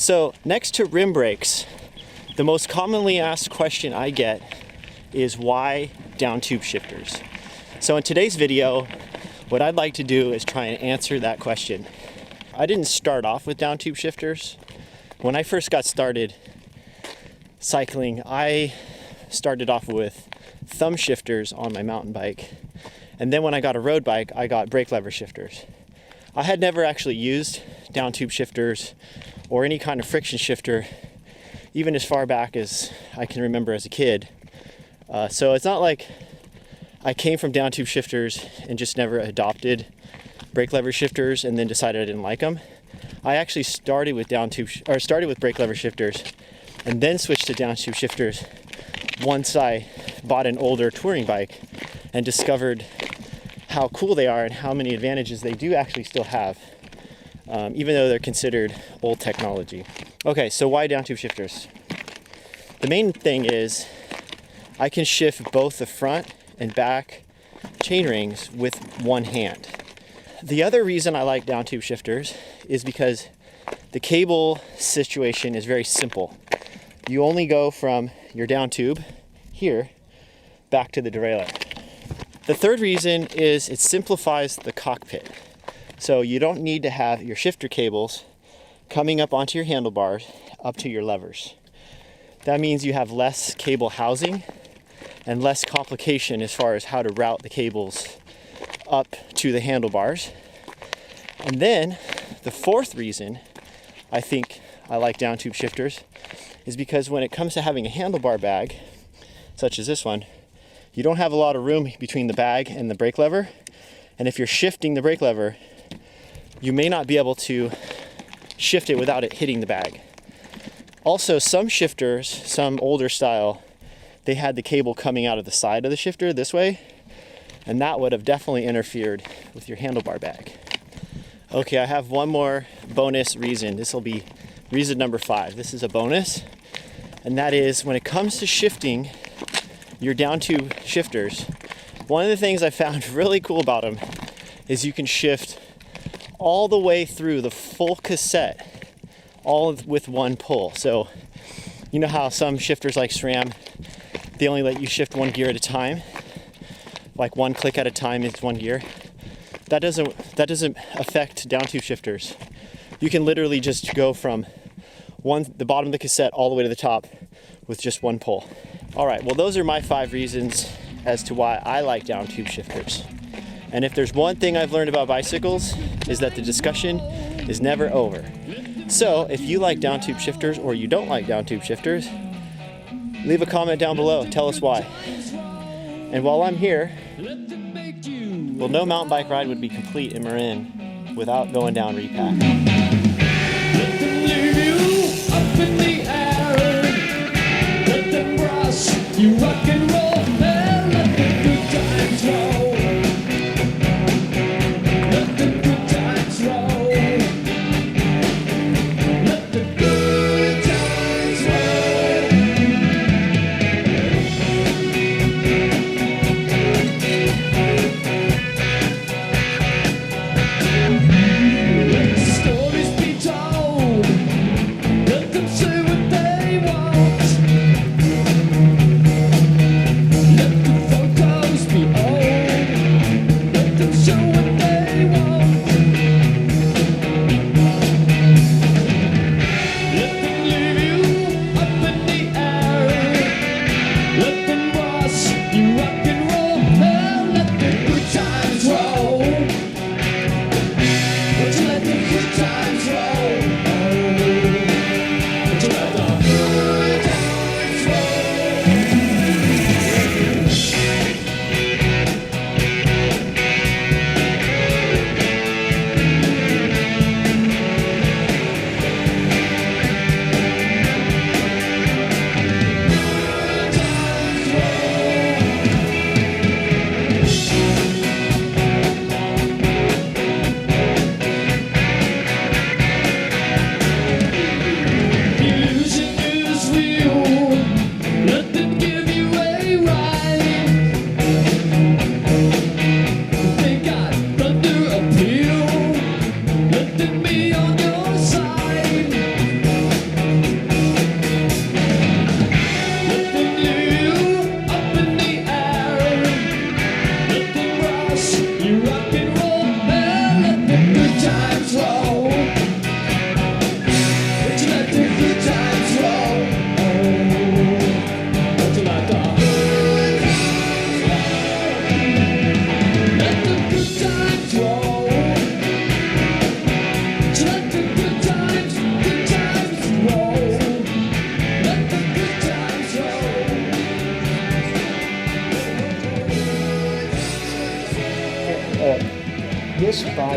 So next to rim brakes, the most commonly asked question I get is why downtube shifters? So in today's video, what I'd like to do is try and answer that question. I didn't start off with downtube shifters. When I first got started cycling, I started off with thumb shifters on my mountain bike. And then when I got a road bike, I got brake lever shifters. I had never actually used downtube shifters or any kind of friction shifter, even as far back as I can remember as a kid. So it's not like I came from downtube shifters and just never adopted brake lever shifters and then decided I didn't like them. I actually started with brake lever shifters and then switched to downtube shifters once I bought an older touring bike and discovered how cool they are and how many advantages they do actually still have, even though they're considered old technology. Okay, so why downtube shifters? The main thing is I can shift both the front and back chain rings with one hand. The other reason I like downtube shifters is because the cable situation is very simple. You only go from your downtube here back to the derailleur. The third reason is it simplifies the cockpit. So you don't need to have your shifter cables coming up onto your handlebars up to your levers. That means you have less cable housing and less complication as far as how to route the cables up to the handlebars. And then the fourth reason I think I like downtube shifters is because when it comes to having a handlebar bag, such as this one, you don't have a lot of room between the bag and the brake lever. And if you're shifting the brake lever, you may not be able to shift it without it hitting the bag. Also, some shifters, some older style, they had the cable coming out of the side of the shifter this way, and that would have definitely interfered with your handlebar bag. Okay, I have one more bonus reason. This will be reason number 5. This is a bonus, and that is when it comes to shifting your downtube shifters, one of the things I found really cool about them is you can shift all the way through the full cassette, all with one pull. So you know how some shifters like SRAM, they only let you shift one gear at a time, like one click at a time is one gear. That doesn't affect downtube shifters. You can literally just go from the bottom of the cassette all the way to the top with just one pull. All right, well, those are my 5 reasons as to why I like downtube shifters. And if there's one thing I've learned about bicycles, is that the discussion is never over. So if you like downtube shifters or you don't like downtube shifters, leave a comment down below. Tell us why. And while I'm here, well, no mountain bike ride would be complete in Marin without going down Repack. Let them leave you up in the air. Let them brush you rock and roll. There, let the good times roll. Let the good times roll. Let the good times roll. Let the stories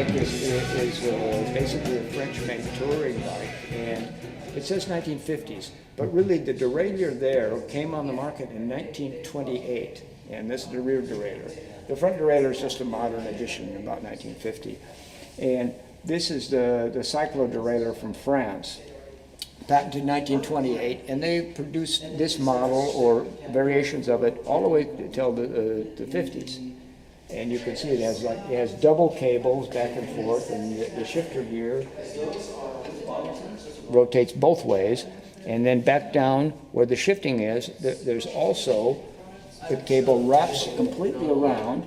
bike is basically a French-made touring bike, and it says 1950s, but really the derailleur there came on the market in 1928, and this is the rear derailleur. The front derailleur is just a modern addition in about 1950, and this is the cyclo derailleur from France, patented in 1928, and they produced this model or variations of it all the way until the 50s. And you can see it has double cables back and forth, and the shifter gear rotates both ways. And then back down where the shifting is, there's also the cable wraps completely around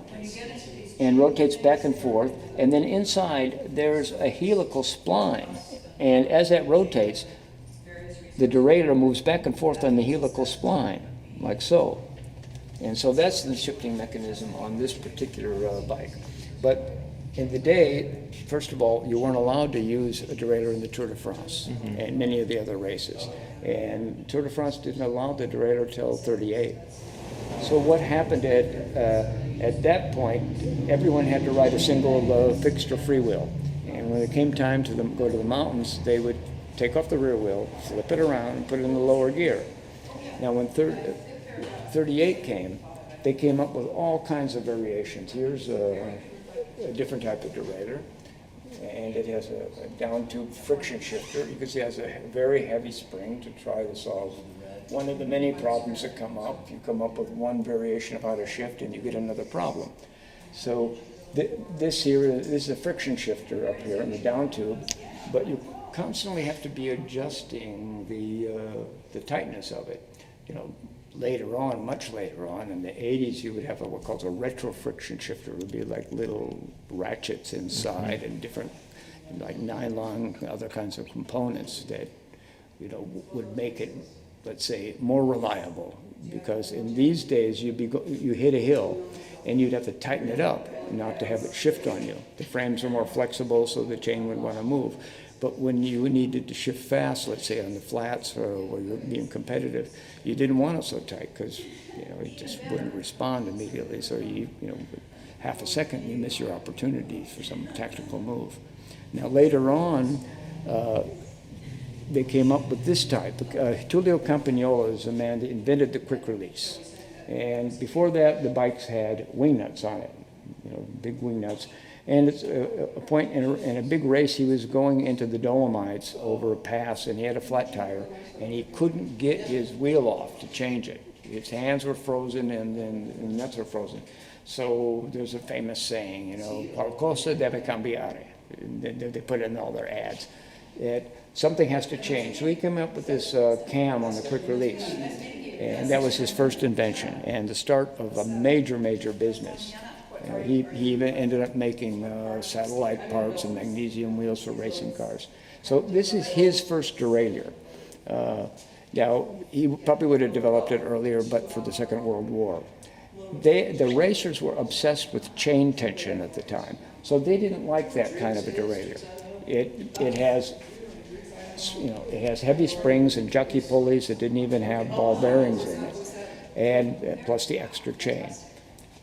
and rotates back and forth. And then inside there's a helical spline, and as that rotates, the derailleur moves back and forth on the helical spline, like so. And so that's the shifting mechanism on this particular bike. But in the day, first of all, you weren't allowed to use a derailleur in the Tour de France and many of the other races. And Tour de France didn't allow the derailleur till 38. So what happened at that point, everyone had to ride a single fixed or freewheel. And when it came time to go to the mountains, they would take off the rear wheel, flip it around, and put it in the lower gear. Now when 38 came, they came up with all kinds of variations. Here's a different type of derailleur, and it has a Downtube friction shifter. You can see it has a very heavy spring to try to solve one of the many problems that come up. You come up with one variation of how to shift, and you get another problem. So this is a friction shifter up here in the Downtube, but you constantly have to be adjusting the tightness of it. You know, later on, much later on, in the 80s, you would have what's called a retro friction shifter. It would be like little ratchets inside and different, like nylon, other kinds of components that, you know, would make it, let's say, more reliable. Because in these days, you hit a hill and you'd have to tighten it up not to have it shift on you. The frames are more flexible, so the chain would want to move. But when you needed to shift fast, let's say on the flats or where you're being competitive, you didn't want it so tight because, you know, it just wouldn't respond immediately. So you know, half a second, you miss your opportunity for some tactical move. Now later on, they came up with this type. Tullio Campagnolo is a man that invented the quick release. And before that, the bikes had wing nuts on it, you know, big wing nuts. And it's a point in a big race, he was going into the Dolomites over a pass, and he had a flat tire, and he couldn't get his wheel off to change it. His hands were frozen, and then the nuts were frozen. So there's a famous saying, you know, qualcosa deve cambiare. They put it in all their ads. That something has to change. So he came up with this cam on the quick release, and that was his first invention and the start of a major, major business. He even ended up making satellite parts and magnesium wheels for racing cars. So this is his first derailleur. Now, he probably would have developed it earlier, but for the Second World War. The racers were obsessed with chain tension at the time, so they didn't like that kind of a derailleur. It has, you know, it has heavy springs and jockey pulleys. It didn't even have ball bearings in it, and plus the extra chain.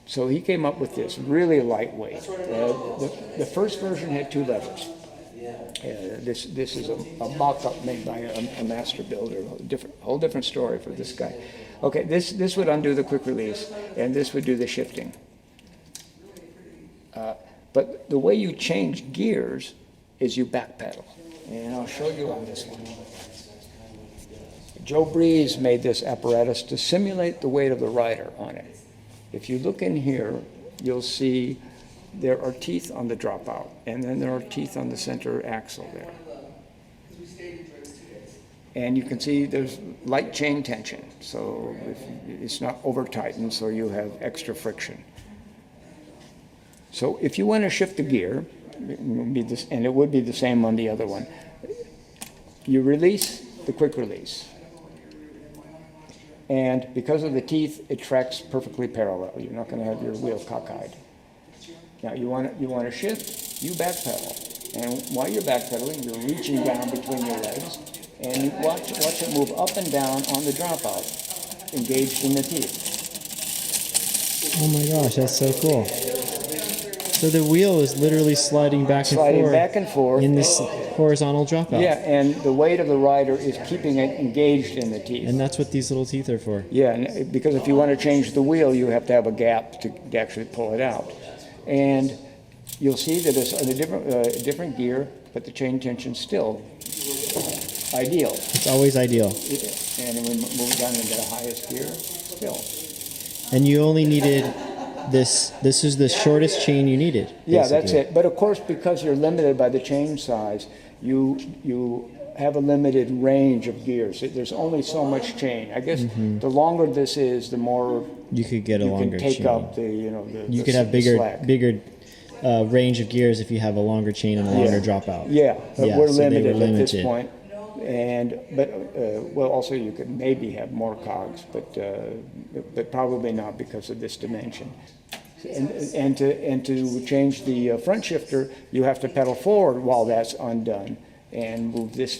So he came up with this really lightweight. The first version had 2 levers. This is a mock-up made by a master builder. Whole different story for this guy. Okay, this would undo the quick release, and this would do the shifting. But the way you change gears is you backpedal, and I'll show you on this one. Joe Breeze made this apparatus to simulate the weight of the rider on it. If you look in here, you'll see there are teeth on the dropout, and then there are teeth on the center axle there. And you can see there's light chain tension, so it's not over tightened, so you have extra friction. So if you want to shift the gear, and it would be the same on the other one, you release the quick release. And because of the teeth, it tracks perfectly parallel. You're not going to have your wheel cockeyed. Now you want to shift, you backpedal. And while you're backpedaling, you're reaching down between your legs, and you watch it move up and down on the dropout, engaged in the teeth. Oh my gosh, that's so cool. So the wheel is literally sliding back and forth in this horizontal dropout. Yeah, and the weight of the rider is keeping it engaged in the teeth. And that's what these little teeth are for. Yeah, and because if you want to change the wheel, you have to have a gap to actually pull it out. And you'll see that it's on a different gear, but the chain tension's still ideal. It's always ideal. And then we move down into the highest gear, still. And you only needed this is the shortest chain you needed. Yeah, that's it. But of course, because you're limited by the chain size, you have a limited range of gears. There's only so much chain. I guess the longer this is, the more you could get a longer chain. You can take up the you could have bigger range of gears if you have a longer chain and a longer dropout. Yeah, but we're so limited at this point. But also you could maybe have more cogs, but probably not because of this dimension. And to change the front shifter, you have to pedal forward while that's undone and move this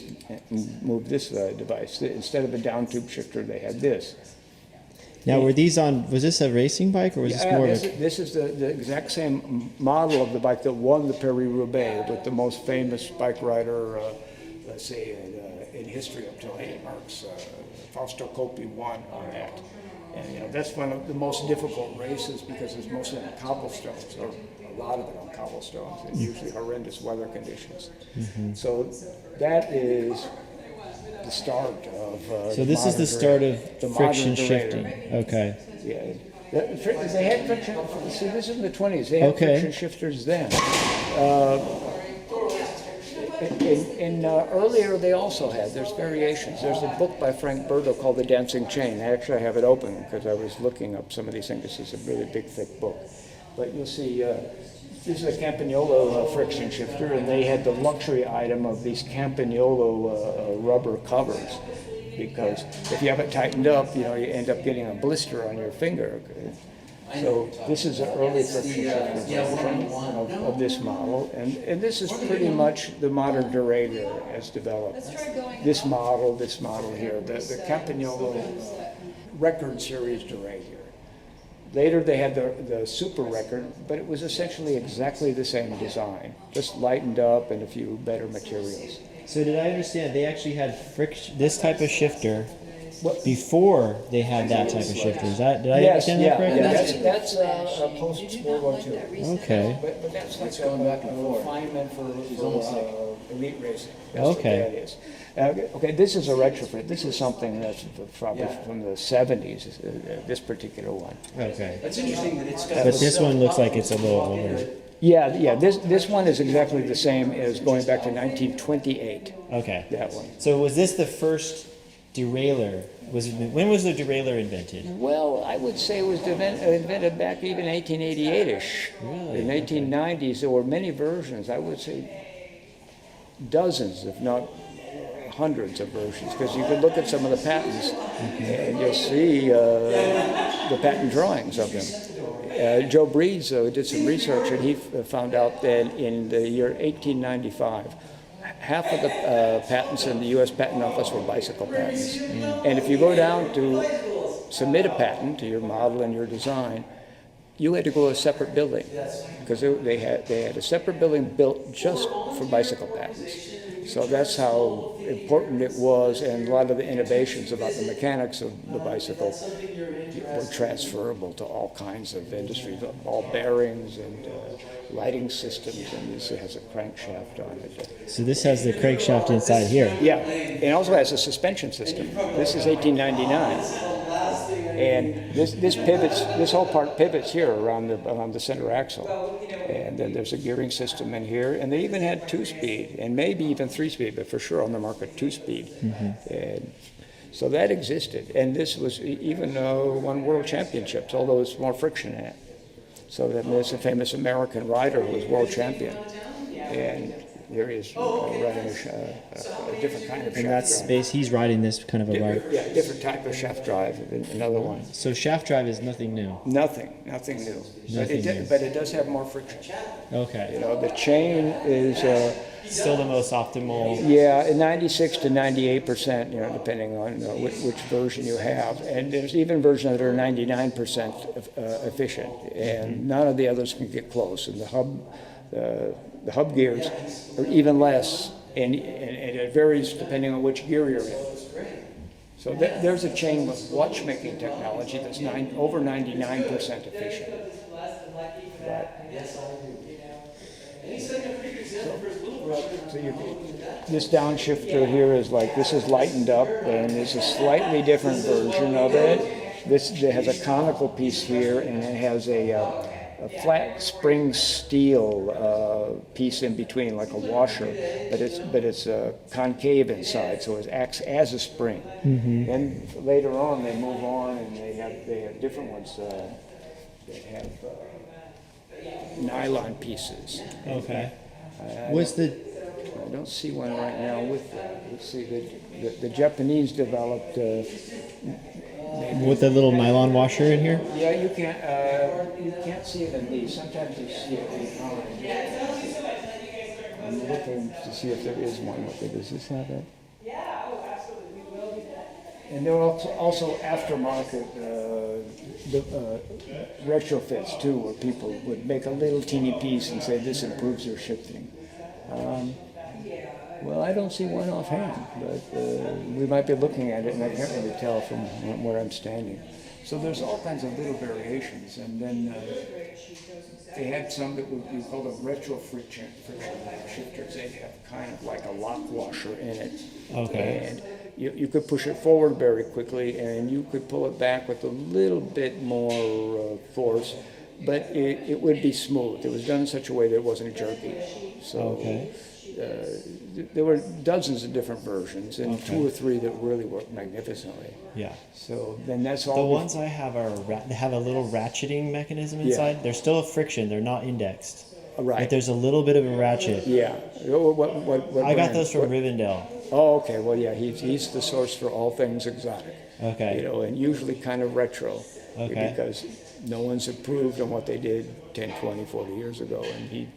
device. Instead of a Downtube shifter, they had this. Now, was this a racing bike, or was this more this is the exact same model of the bike that won the Paris-Roubaix with the most famous bike rider, let's say, in history up to late Marks. Fausto Coppi won on that. And that's one of the most difficult races because it's mostly on cobblestones, or a lot of it on cobblestones, and usually horrendous weather conditions. So that is the start of So this is the start of friction shifting. Okay. Yeah. They had friction. See, this is in the 20s. They had friction shifters then. Earlier they also had, there's variations. There's a book by Frank Berto called The Dancing Chain. I actually have it open because I was looking up some of these things. This is a really big, thick book. But you'll see, this is a Campagnolo friction shifter, and they had the luxury item of these Campagnolo rubber covers, because if you have it tightened up, you end up getting a blister on your finger. So this is an early friction shifter version of this model, and this is pretty much the modern derailleur as developed. This model here, the Campagnolo Record Series derailleur. Later they had the Super Record, but it was essentially exactly the same design, just lightened up and a few better materials. So did I understand they actually had this type of shifter before they had that type of shifter? Did I understand that correctly? Yeah, that's post World War II. Okay. But that's like going back and forth. Refinement for elite racing. That's what that is. Okay, this is a retrofit. This is something that's probably from the 70s, this particular one. Okay. It's interesting that it's got. But this one looks like it's a little older. Yeah. This one is exactly the same as going back to 1928. Okay. That one. So was this the first derailleur? When was the derailleur invented? Well, I would say it was invented back even 1888-ish. Really? In the 1890s, there were many versions. I would say dozens, if not hundreds of versions, because you could look at some of the patents and you'll see the patent drawings of them. Joe Breeds did some research, and he found out that in the year 1895, half of the patents in the U.S. Patent Office were bicycle patents. And if you go down to submit a patent to your model and your design, you had to go to a separate building, because they had a separate building built just for bicycle patents. So that's how important it was, and a lot of the innovations about the mechanics of the bicycle were transferable to all kinds of industries, ball bearings and lighting systems, and this has a crankshaft on it. So this has the crankshaft inside here. Yeah, and it also has a suspension system. This is 1899. And this whole part pivots here around the center axle. And then there's a gearing system in here, and they even had 2-speed, and maybe even 3-speed, but for sure on the market 2-speed. And so that existed, and this was even won world championships, although it's more friction in it. So there's a famous American rider who was world champion, and here he is riding a different kind of shaft drive. In that space, he's riding this kind of a ride. Yeah, different type of shaft drive, another one. So shaft drive is nothing new? Nothing new. But it does have more friction. Okay. The chain is still the most optimal. Yeah, 96 to 98%, depending on which version you have. And there's even versions that are 99% efficient, and none of the others can get close. And the hub gears are even less, and it varies depending on which gear you're in. So there's a chain with watchmaking technology that's over 99% efficient. This downshifter here is this is lightened up, and there's a slightly different version of it. This has a conical piece here, and it has a flat spring steel piece in between, like a washer, but it's concave inside, so it acts as a spring. Mm-hmm. And later on, they move on, and they have different ones that have nylon pieces. Okay. I don't see one right now with that. Let's see, the Japanese developed with a little nylon washer in here? Yeah, you can't see it in these. Sometimes you see it behind. I'm looking to see if there is one. Does this have it? And there are also aftermarket retrofits too, where people would make a little teeny piece and say this improves their shifting. Well, I don't see one offhand, but we might be looking at it, and I can't really tell from where I'm standing. So there's all kinds of little variations, and then they had some that would be called a retro friction shifters. They'd have kind of like a lock washer in it. Okay. And you could push it forward very quickly, and you could pull it back with a little bit more force, but it would be smooth. It was done in such a way that it wasn't jerky. So. Okay. There were dozens of different versions, and 2 or 3 that really worked magnificently. Yeah. So then that's all. The ones I have they have a little ratcheting mechanism inside. Yeah. They're still a friction. They're not indexed. Right. But there's a little bit of a ratchet. Yeah. What I got those from Rivendell. Oh, okay. Well, yeah, he's the source for all things exotic. Okay. And usually kind of retro. Okay. Because no one's improved on what they did 10, 20, 40 years ago, and if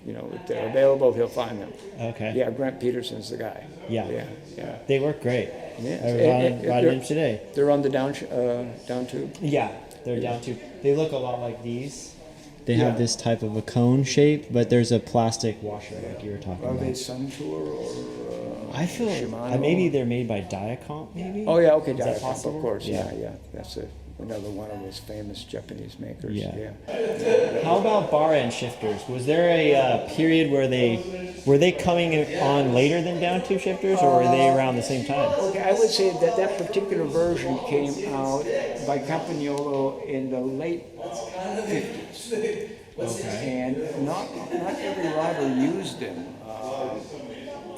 they're available, he'll find them. Okay. Yeah, Grant Peterson's the guy. Yeah. Yeah. They work great. Yeah. I ride them today. They're on the Downtube? Yeah, they're Downtube. They look a lot like these. They have this type of a cone shape, but there's a plastic washer like you were talking about. Are they Suntour or I feel Shimano? Maybe they're made by Diacomp, maybe? Oh, yeah, okay, Is that Diacomp, possible? of course. Yeah. That's another one of those famous Japanese makers. Yeah. How about bar end shifters? Was there a period where were they coming on later than Downtube shifters, or were they around the same time? Okay, I would say that particular version came out by Campagnolo in the late 50s. Okay. And not every rider used them.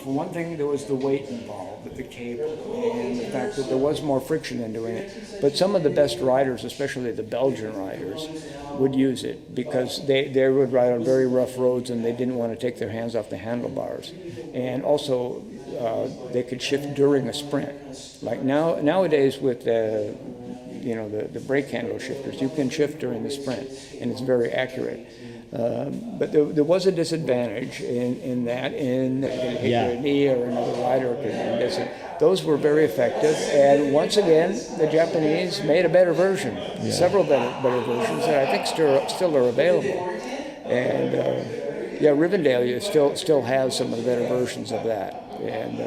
For one thing, there was the weight involved with the cable and the fact that there was more friction in doing it. But some of the best riders, especially the Belgian riders, would use it because they would ride on very rough roads and they didn't want to take their hands off the handlebars. And also, they could shift during a sprint. Like nowadays with the brake handle shifters, you can shift during the sprint, and it's very accurate. But there was a disadvantage in that hit your knee or another rider could miss it. Those were very effective, and once again, the Japanese made a better version, several better versions that I think still are available. And Rivendell still has some of the better versions of that, and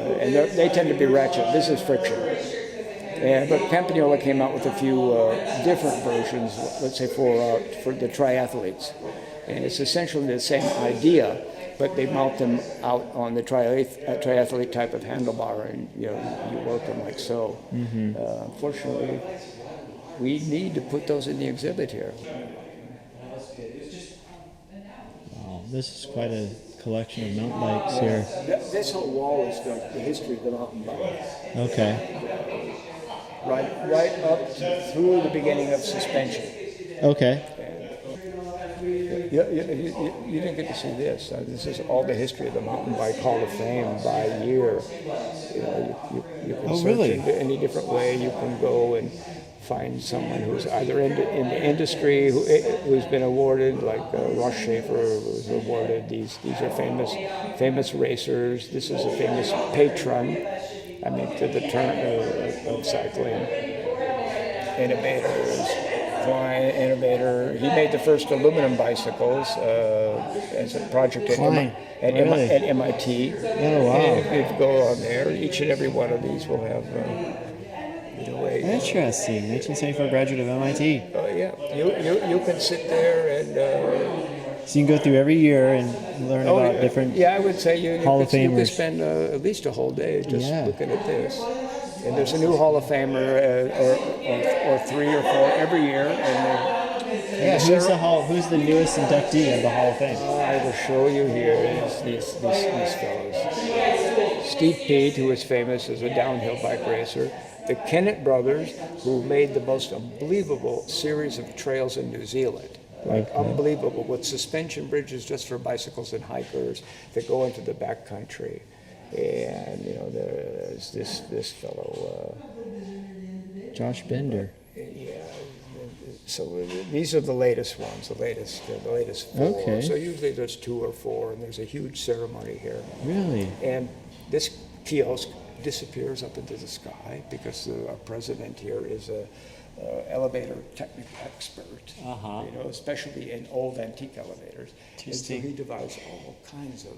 they tend to be ratchet. This is friction. But Campagnolo came out with a few different versions, let's say for the triathletes. And it's essentially the same idea, but they mount them out on the triathlete type of handlebar, and you work them like so. Mm-hmm. Unfortunately, we need to put those in the exhibit here. Wow, this is quite a collection of mountain bikes here. This whole wall is the history of the mountain bike. Okay. Right up through the beginning of suspension. Okay. You didn't get to see this. This is all the history of the Mountain Bike Hall of Fame by year. You can search really? in any different way. You can go and find someone who's either in the industry who's been awarded, like Russ Schaefer was awarded. These are famous racers. This is a famous patron, I mean, to the turn of cycling. Innovators, Klein, innovator. He made the first aluminum bicycles as a project at MIT. Oh, wow. And if you go on there, each and every one of these will have. Interesting. 1974 graduate of MIT. Yeah, you can sit there and. So you can go through every year and learn about different. Yeah, I would say you Hall of could Famers. spend at least a whole day just looking at this. And there's a new Hall of Famer, or 3 or 4 every year. Who's the newest inductee of the Hall of Fame? I will show you here these fellows. Steve Peat, who is famous as a downhill bike racer. The Kennett brothers, who made the most unbelievable series of trails in New Zealand. Like unbelievable, with suspension bridges just for bicycles and hikers that go into the backcountry. And there's this fellow, Josh Bender. Yeah. So these are the latest ones, the latest 4. Okay. So usually there's 2 or 4, and there's a huge ceremony here. Really? And this kiosk disappears up into the sky because our president here is a elevator technical expert, especially in old antique elevators. And so he devised all kinds of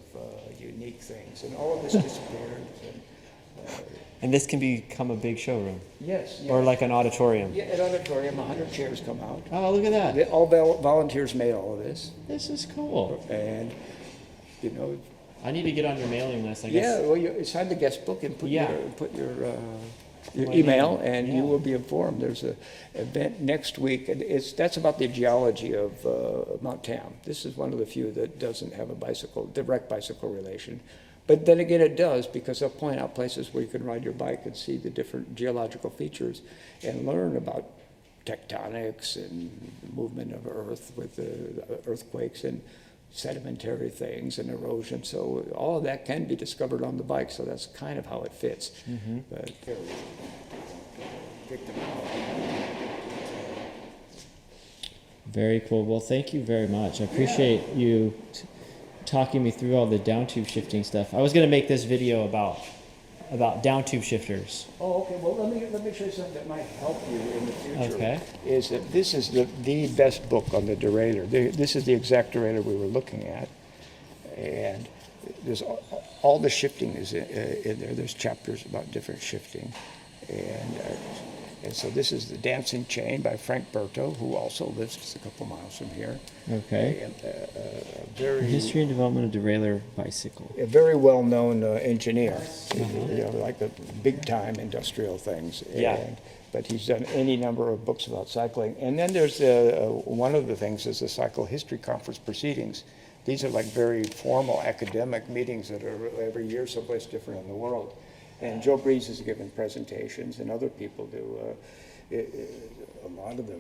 unique things, and all of this disappeared. And this can become a big showroom? Yes. Or like an auditorium? Yeah, an auditorium, 100 chairs come out. Oh, look at that. All volunteers made all of this. This is cool. And, I need to get on your mailing list, I guess. Yeah, well, sign the guest book and put your My email, name. and you will be informed. There's an event next week, and that's about the geology of Mount Tam. This is one of the few that doesn't have a direct bicycle relation. But then again, it does, because they'll point out places where you can ride your bike and see the different geological features and learn about tectonics and movement of Earth with the earthquakes and sedimentary things and erosion. So all of that can be discovered on the bike. So that's kind of how it fits. But Very cool. Well, thank you very much. I appreciate you talking me through all the downtube shifting stuff. I was going to make this video about downtube shifters. Oh, okay. Well, let me show you something that might help you in the future. Okay. Is that this is the best book on the derailleur. This is the exact derailleur we were looking at, and there's all the shifting is in there. There's chapters about different shifting, and so this is the Dancing Chain by Frank Berto, who also lives just a couple miles from here. Okay. And, History and development of derailleur bicycle. a very well-known engineer, like the big-time industrial things. But he's done any number of books about cycling. And then there's one of the things is the Cycle History Conference proceedings. These are like very formal academic meetings that are every year someplace different in the world. And Joe Breeze has given presentations, and other people do. A lot of the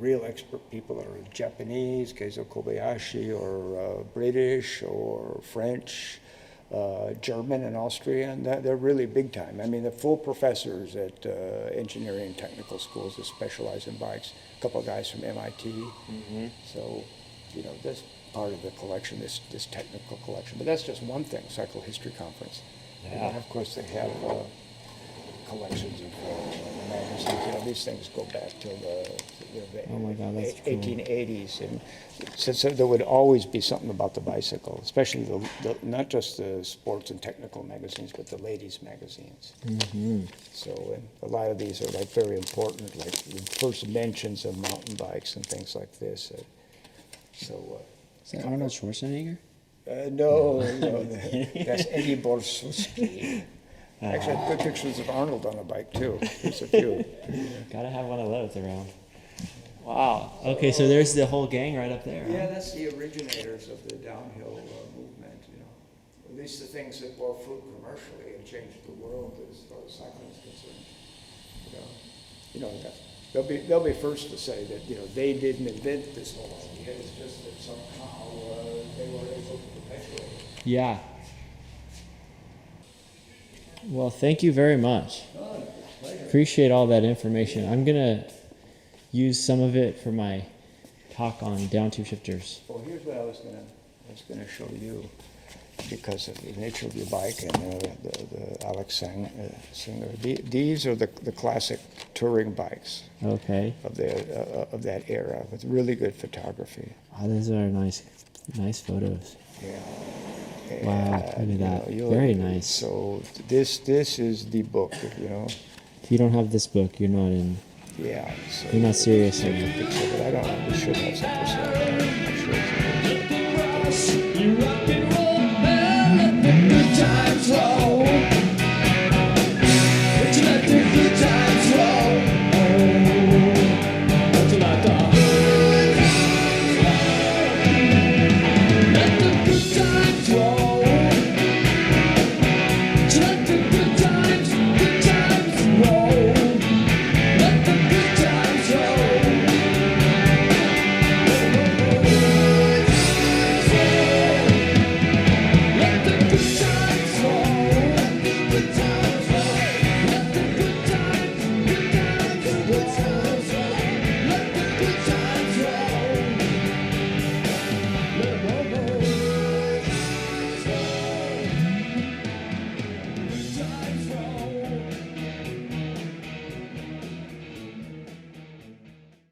real expert people are Japanese, Keizo Kobayashi, or British, or French, German and Austrian. They're really big time. I mean, they're full professors at engineering and technical schools that specialize in bikes. A couple of guys from MIT. So, that's part of the collection, this technical collection. But that's just one thing, Cycle History Conference. And then, of course, they have collections of magazines. These things go back till the Oh my God, that's cool. 1880s, and so there would always be something about the bicycle, especially not just the sports and technical magazines, but the ladies' magazines. So, and a lot of these are like very important, like the first mentions of mountain bikes and things like this. Is that Arnold Schwarzenegger? No, that's Eddie Borsowski. Actually, I have good pictures of Arnold on a bike too. There's a few. Gotta have one of those around. Wow. Okay, so there's the whole gang right up there. Yeah, that's the originators of the downhill movement. At least the things that bore fruit commercially and changed the world as far as cycling is concerned. They'll be first to say that they didn't invent this whole idea. It's just that somehow they were able to perpetuate it. Yeah. Well, thank you very much. Oh, pleasure. appreciate all that information. I'm gonna use some of it for my talk on Downtube shifters. Well, here's what I was gonna show you, because of the nature of your bike and the Alex Singer. These are the classic touring bikes Okay. of that era with really good photography. Oh, those are nice photos. Yeah. Wow, look at that. You'll- Very nice. So this is the book, you know. If you don't have this book, you're not Yeah. So serious take enough. a picture, but I don't. We should have some for sale.